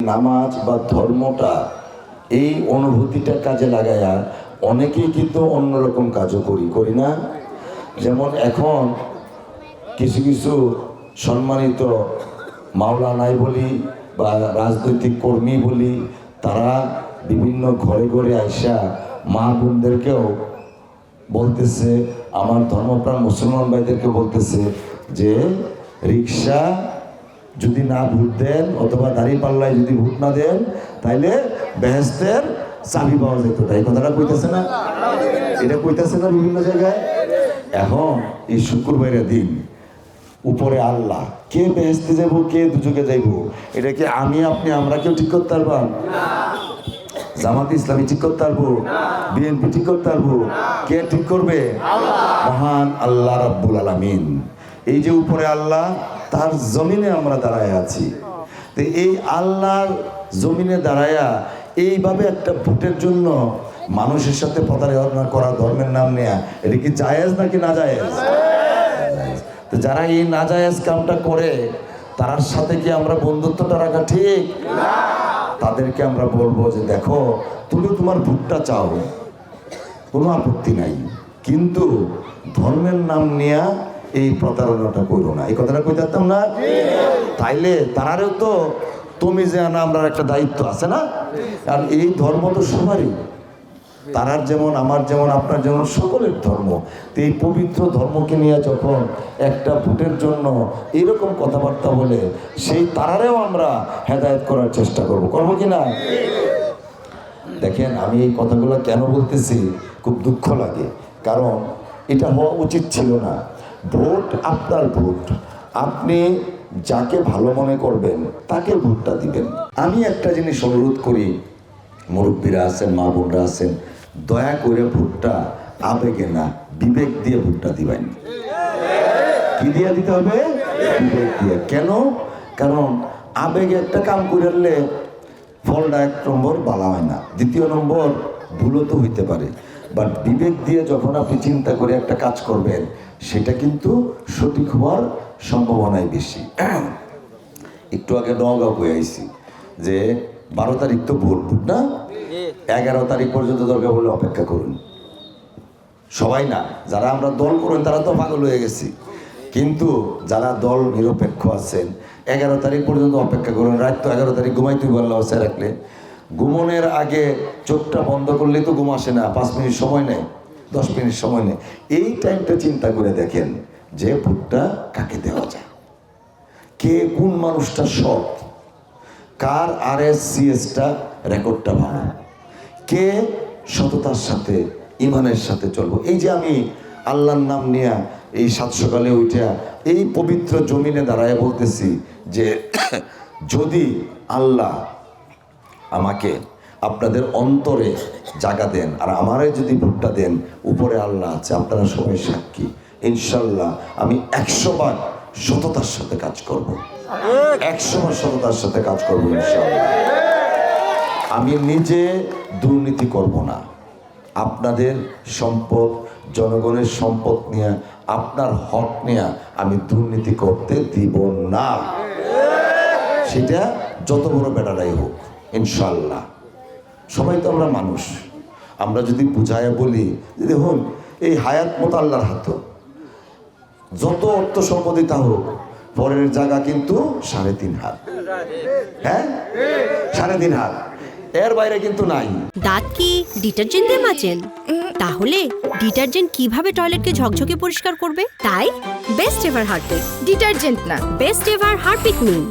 নামাজ বা ধর্মটা এই অনুভূতিটা কাজে লাগায়া অনেকেই কিন্তু অন্যরকম কাজও করি না। যেমন এখন কিছু কিছু সম্মানিত মাওলানাই বলি বা রাজনৈতিক কর্মী বলি, তারা বিভিন্ন ঘরে ঘরে আইসা মা বোনদেরকেও বলতেছে, আমার ধর্মপ্রাণ মুসলমান ভাইদেরকে বলতেছে যে রিক্সা যদি না ভোট দেন অথবা দাঁড়িপাল্লায় যদি ভোট না দেন তাইলে বেহেশতের চাবি পাওয়া যেত। তাই কথাটা কইতেছে না? এটা কইতেছে না বিভিন্ন জায়গায়। এখন এই শুক্রবারের দিন উপরে আল্লাহ, কে বেহেশতে যাব কে দুজকে যাইব, এটা কি আমি আপনি আমরা কেউ ঠিক করতে পারবাম? জামাত ইসলামী ঠিক করতে পারবো? বিএনপি ঠিক করতে পারবো? কে ঠিক করবে? মহান আল্লাহ রাব্বুল আলামিন। এই যে উপরে আল্লাহ, তার জমিনে আমরা দাঁড়ায় আছি। তো এই আল্লাহর জমিনে দাঁড়ায়া এইভাবে একটা ভোটের জন্য মানুষের সাথে প্রতারণা করা, ধর্মের নাম নেয়া, এটা কি জায়েজ নাকি না জায়েজ? তো যারা এই না জায়েজ কামটা করে তার সাথে কি আমরা বন্ধুত্বটা রাখা ঠিক? তাদেরকে আমরা বলবো যে দেখো, তুমি তোমার ভোটটা চাও, কোনো আপত্তি নাই, কিন্তু ধর্মের নাম নিয়ে এই প্রতারণাটা করো না। এই কথাটা কই যাতাম না? তাইলে তারারও তো তুমি যে আনা আমরা একটা দায়িত্ব আছে না? কারণ এই ধর্ম তো সবারই, তারার যেমন আমার যেমন আপনার যেমন সকলের ধর্ম। তো এই পবিত্র ধর্মকে নিয়ে যখন একটা ভোটের জন্য এরকম কথাবার্তা বলে, সেই তারারেও আমরা হেদায়েত করার চেষ্টা করবো কি না? দেখেন, আমি এই কথাগুলো কেন বলতেছি, খুব দুঃখ লাগে, কারণ এটা হওয়া উচিত ছিল না। ভোট আপনার ভোট, আপনি যাকে ভালো মনে করবেন তাকে ভোটটা দিবেন। আমি একটা জিনিস অনুরোধ করি, মুরব্বীরা আছেন, মা বোনরা আছেন, দয়া করে ভোটটা আবেগে না বিবেক দিয়ে ভোটটা দিবেন। কি দিয়ে দিতে হবে? বিবেক দিয়ে। কেন? কারণ আবেগে একটা কাম করলে ফলটা 1 নম্বর বালা হয় না, 2 নম্বর ভুলও তো হইতে পারে। বাট বিবেক দিয়ে যখন আপনি চিন্তা করে একটা কাজ করবেন, সেটা কিন্তু সঠিক হওয়ার সম্ভাবনাই বেশি। একটু আগে নওগাঁ বয়ে আইছি যে 12 তারিখ তো ভোট না, 11 তারিখ পর্যন্ত দরকার বলে অপেক্ষা করুন। সবাই না, যারা আমরা দল করেন তারা তো পাগল হয়ে গেছি, কিন্তু যারা দল নিরপেক্ষ আছেন 11 তারিখ পর্যন্ত অপেক্ষা করুন। রাত তো 11 তারিখ ঘুমাইতে বললে অবস্থায় রাখলে, ঘুমনের আগে চোখটা বন্ধ করলেই তো ঘুম আসে না, 5 মিনিট সময় নেই, 10 মিনিট সময় নেই। এই টাইমটা চিন্তা করে দেখেন যে ভোটটা কাকে দেওয়া যায়, কে কোন মানুষটা সৎ, কার RSCSটা রেকর্ডটা ভালো, কে সততার সাথে ইমানের সাথে চলবো। এই যে আমি আল্লাহর নাম নিয়ে এই 7 সকালে উঠে এই পবিত্র জমিনে দাঁড়ায় বলতেছি যে যদি আল্লাহ আমাকে আপনাদের অন্তরে জায়গা দেন আর আমারে যদি ভোটটা দেন, উপরে আল্লাহ আছে, আপনারা সবাই সাক্ষী, ইনশাল্লাহ আমি 100 বার সততার সাথে কাজ করব, 100 বার সততার সাথে কাজ করব ইনশাল্লাহ। আমি নিজে দুর্নীতি করব না, আপনাদের সম্পদ, জনগণের সম্পদ নিয়ে, আপনার হক নিয়ে আমি দুর্নীতি করতে দিব না, সেটা যত বড় বেটারাই হোক ইনশাল্লাহ। সবাই তো আমরা মানুষ, আমরা যদি বুঝায় বলি যে দেখুন এই হায়াত মতো আল্লাহর হাত, যত অর্থ সম্পদই তা হোক, পরের জায়গা কিন্তু 3.5 হাত, হ্যাঁ 3.5 হাত, এর বাইরে কিন্তু নাই। দাঁত কি ডিটারজেন্ট দিয়ে মাজেন? তাহলে ডিটারজেন্ট কিভাবে টয়লেটকে ঝকঝকে পরিষ্কার করবে? তাই বেস্ট এভার হারপিক। ডিটারজেন্ট না, বেস্ট এভার হারপিক নিন।